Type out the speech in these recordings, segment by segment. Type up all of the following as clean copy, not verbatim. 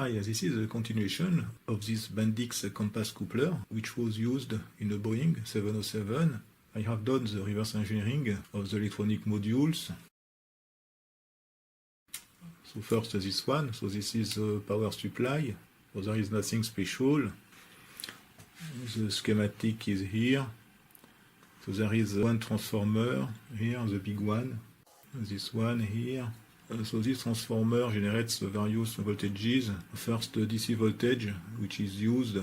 Hi, this is a continuation of this Bendix compass coupler, which was used in a Boeing 707. I have done the reverse engineering of the electronic modules. So first this one, so this is the power supply, so there is nothing special. The schematic is here. So there is one transformer here, the big one, this one here. So this transformer generates various voltages. First, DC voltage, which is used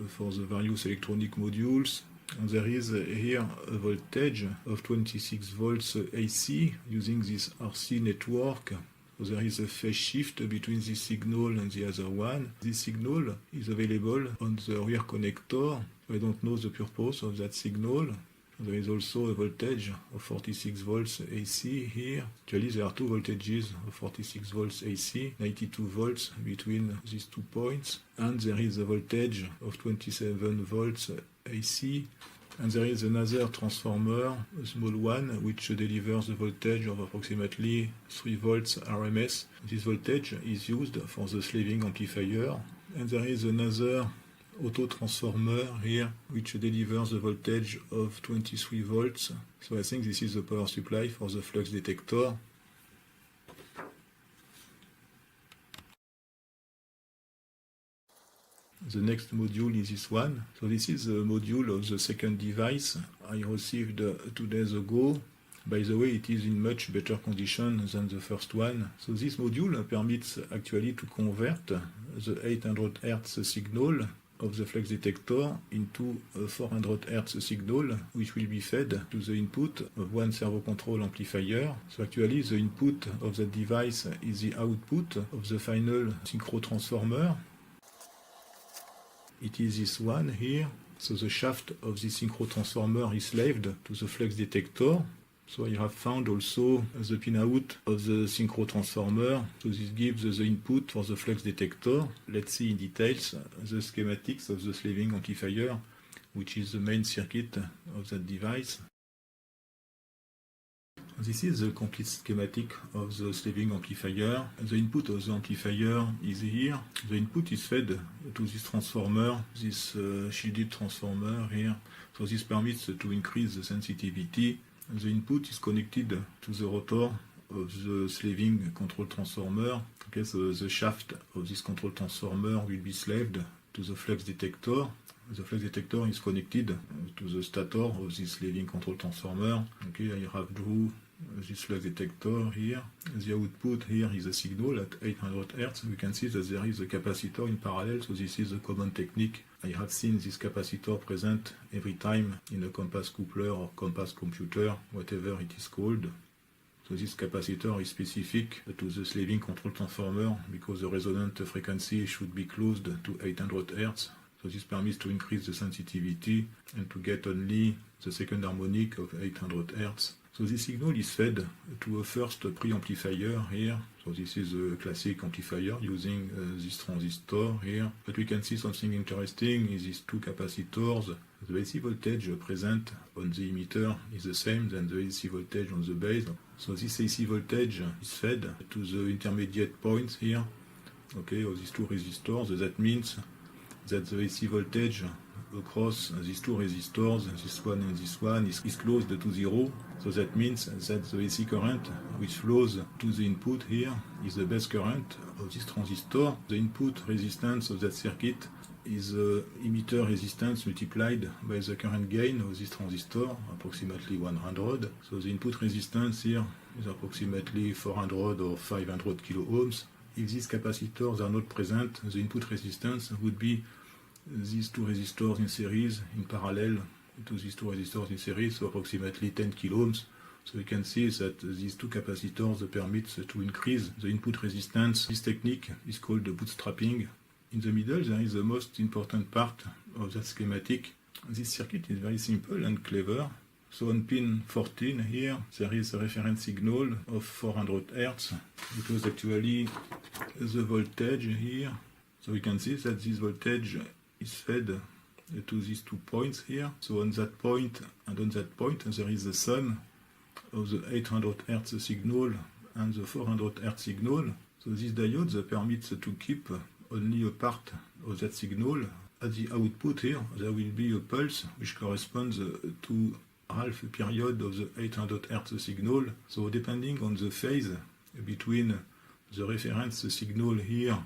for the various electronic modules. And there is here a voltage of 26 volts AC using this RC network. So there is a phase shift between this signal and the other one. This signal is available on the rear connector. I don't know the purpose of that signal. There is also a voltage of 46 volts AC here. Actually, there are two voltages of 46 volts AC, 92 volts between these 2 points. And there is a voltage of 27 volts AC. And there is another transformer, a small one, which delivers a voltage of approximately 3 volts RMS. This voltage is used for the slaving amplifier. And there is another auto transformer here, which delivers a voltage of 23 volts. So I think this is the power supply for the flux detector. The next module is this one. So this is the module of the second device I received 2 days ago. By the way, it is in much better condition than the first one. So this module permits actually to convert the 800 Hz signal of the flux detector into a 400 Hz signal, which will be fed to the input of one servo control amplifier. So actually the input of the device is the output of the final synchro transformer. It is this one here. So the shaft of this synchro transformer is slaved to the flux detector. So I have found also the pinout of the synchro transformer. So this gives the input for the flux detector. Let's see in details the schematics of the slaving amplifier, which is the main circuit of that device. This is the complete schematic of the slaving amplifier. The input of the amplifier is here. The input is fed to this transformer, this shielded transformer here. So this permits to increase the sensitivity. The input is connected to the rotor of the slaving control transformer. Okay, so the shaft of this control transformer will be slaved to the flux detector. The flux detector is connected to the stator of this slaving control transformer. Okay, I have drew this flux detector here. The output here is a signal at 800 Hz. We can see that there is a capacitor in parallel, so this is a common technique. I have seen this capacitor present every time in a compass coupler or compass computer, whatever it is called. So this capacitor is specific to the slaving control transformer because the resonant frequency should be closed to 800 Hz. So this permits to increase the sensitivity and to get only the second harmonic of 800 Hz. So this signal is fed to a first preamplifier here. So this is a classic amplifier using this transistor here. But we can see something interesting is these two capacitors. The AC voltage present on the emitter is the same than the AC voltage on the base. So this AC voltage is fed to the intermediate points here, okay, of these two resistors. That means that the AC voltage across these two resistors, this one and this one, is close to 0. So that means that the AC current which flows to the input here is the base current of this transistor. The input resistance of that circuit is the emitter resistance multiplied by the current gain of this transistor, approximately 100. So the input resistance here is approximately 400 or 500 kilo ohms. If these capacitors are not present, the input resistance would be these two resistors in series, in parallel to these two resistors in series, so approximately 10 kilo ohms. So we can see that these two capacitors permit to increase the input resistance. This technique is called bootstrapping. In the middle, there is the most important part of that schematic. This circuit is very simple and clever. So on pin 14 here, there is a reference signal of 400 Hz, because actually the voltage here, so we can see that this voltage is fed to these 2 points here. So on that point and on that point, there is the sum of the 800 Hz signal and the 400 Hz signal. So this diode permits to keep only a part of that signal. At the output here, there will be a pulse which corresponds to half a period of the 800 Hz signal. So depending on the phase between the reference signal here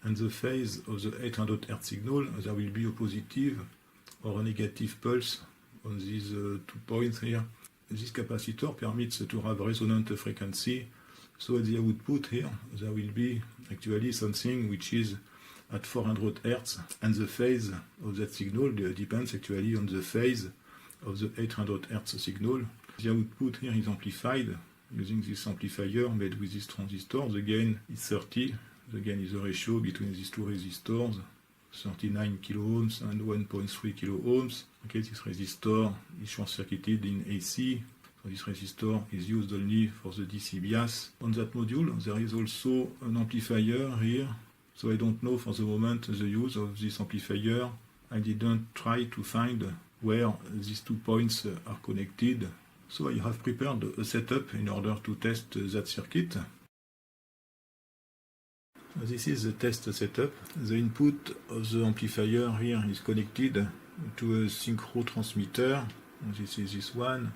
and the phase of the 800 Hz signal, there will be a positive or a negative pulse on these 2 points here. This capacitor permits to have resonant frequency. So at the output here, there will be actually something which is at 400 Hz, and the phase of that signal depends actually on the phase of the 800 Hz signal. The output here is amplified using this amplifier made with this transistor. The gain is 30. The gain is the ratio between these two resistors, 39 kilo ohms and 1.3 kilo ohms. Okay, this resistor is short-circuited in AC. So this resistor is used only for the DC bias. On that module, there is also an amplifier here. So I don't know for the moment the use of this amplifier. I didn't try to find where these 2 points are connected. So I have prepared a setup in order to test that circuit. This is the test setup. The input of the amplifier here is connected to a synchro transmitter. This is this one.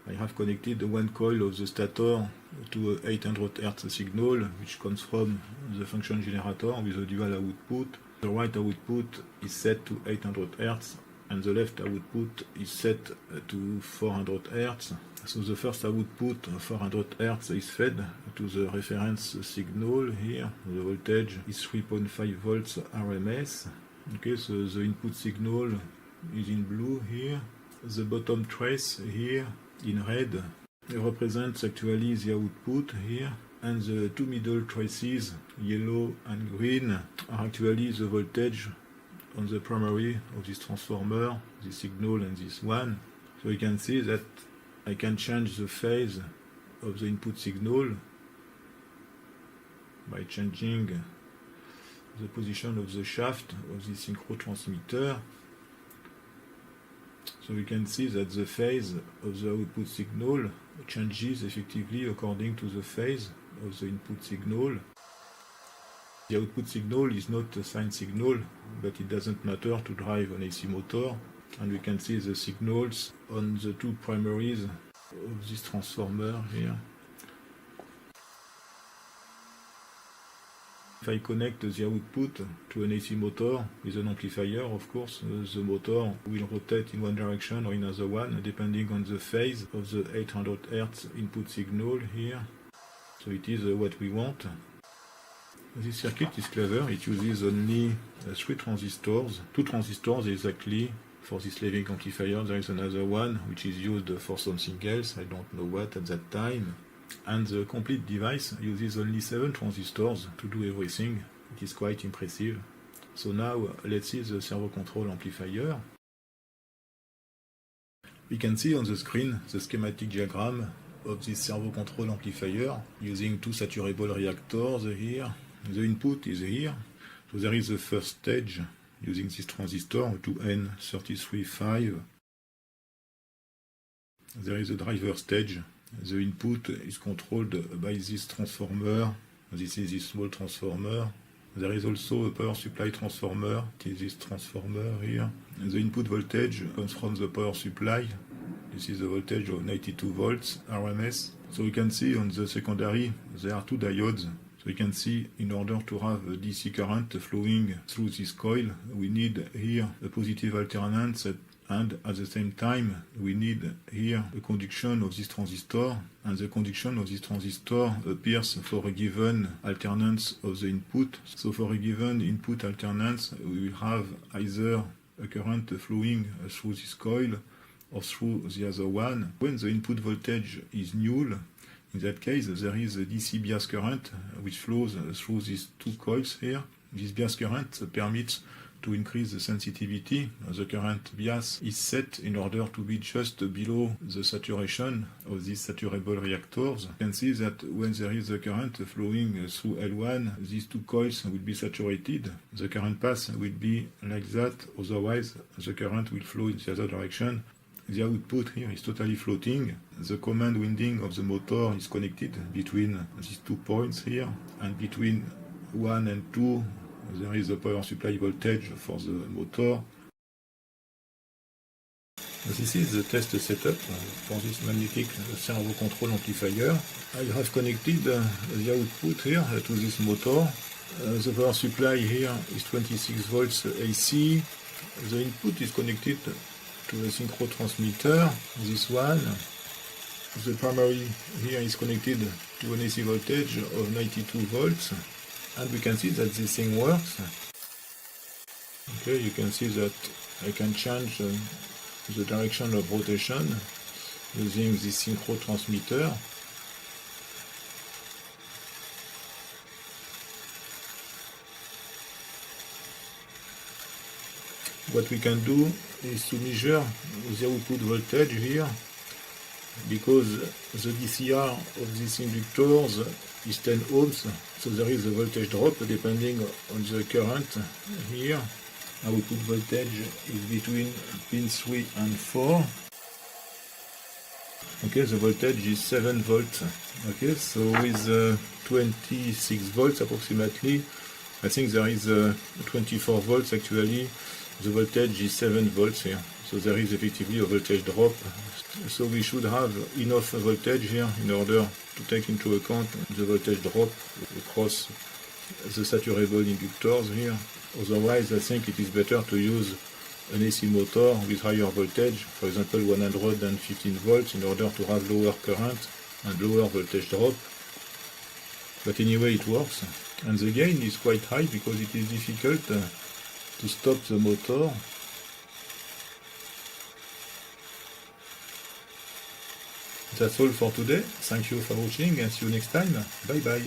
I have connected one coil of the stator to a 800 Hz signal, which comes from the function generator with a dual output. The right output is set to 800 Hz and the left output is set to 400 Hz. So the first output of 400 Hz is fed to the reference signal here. The voltage is 3.5 volts RMS. Okay, so the input signal is in blue here. The bottom trace here in red represents actually the output here, and the 2 middle traces, yellow and green, are actually the voltage on the primary of this transformer, this signal and this one. So you can see that I can change the phase of the input signal by changing the position of the shaft of the synchro transmitter. So we can see that the phase of the output signal changes effectively according to the phase of the input signal. The output signal is not a sine signal, but it doesn't matter to drive an AC motor. And we can see the signals on the 2 primaries of this transformer here. If I connect the output to an AC motor with an amplifier, of course, the motor will rotate in one direction or in another one, depending on the phase of the 800 Hz input signal here. So it is what we want. This circuit is clever. It uses only 3 transistors, 2 transistors exactly for this leveling amplifier. There is another one which is used for something else, I don't know what at that time. And the complete device uses only 7 transistors to do everything. It is quite impressive. So now let's see the servo control amplifier. We can see on the screen the schematic diagram of this servo control amplifier using 2 saturable reactors here. The input is here. So there is the first stage using this transistor 2N335. There is a driver stage. The input is controlled by this transformer. This is this small transformer. There is also a power supply transformer. It is this transformer here. The input voltage comes from the power supply. This is the voltage of 92 volts RMS. So we can see on the secondary there are 2 diodes. So we can see in order to have a DC current flowing through this coil, we need here a positive alternance, and at the same time we need here a conduction of this transistor, and the conduction of this transistor appears for a given alternance of the input. So for a given input alternance we will have either a current flowing through this coil or through the other one. When the input voltage is null, in that case there is a DC bias current which flows through these 2 coils here. This bias current permits to increase the sensitivity. The current bias is set in order to be just below the saturation of these saturable reactors. You can see that when there is a current flowing through L1, these 2 coils will be saturated. The current path will be like that, otherwise the current will flow in the other direction. The output here is totally floating. The command winding of the motor is connected between these 2 points here, and between 1 and 2 There is a power supply voltage for the motor. This is the test setup for this magnetic servo control amplifier. I have connected the output here to this motor. The power supply here is 26 volts AC. The input is connected to a synchro transmitter, this one. The primary here is connected to an AC voltage of 92 volts. And we can see that this thing works. Okay, you can see that I can change the direction of rotation using this synchro transmitter. What we can do is to measure the output voltage here, because the DCR of these inductors is 10 ohms, so there is a voltage drop depending on the current here. Output voltage is between pins 3 and 4. Okay, the voltage is 7 volts. Okay, so with 26 volts approximately, I think there is 24 volts actually. The voltage is 7 volts here. So there is effectively a voltage drop. So we should have enough voltage here in order to take into account the voltage drop across the saturable inductors here. Otherwise, I think it is better to use an AC motor with higher voltage, for example 115 volts, in order to have lower current and lower voltage drop. But anyway, it works. And the gain is quite high because it is difficult to stop the motor. That's all for today. Thank you for watching and see you next time. Bye bye.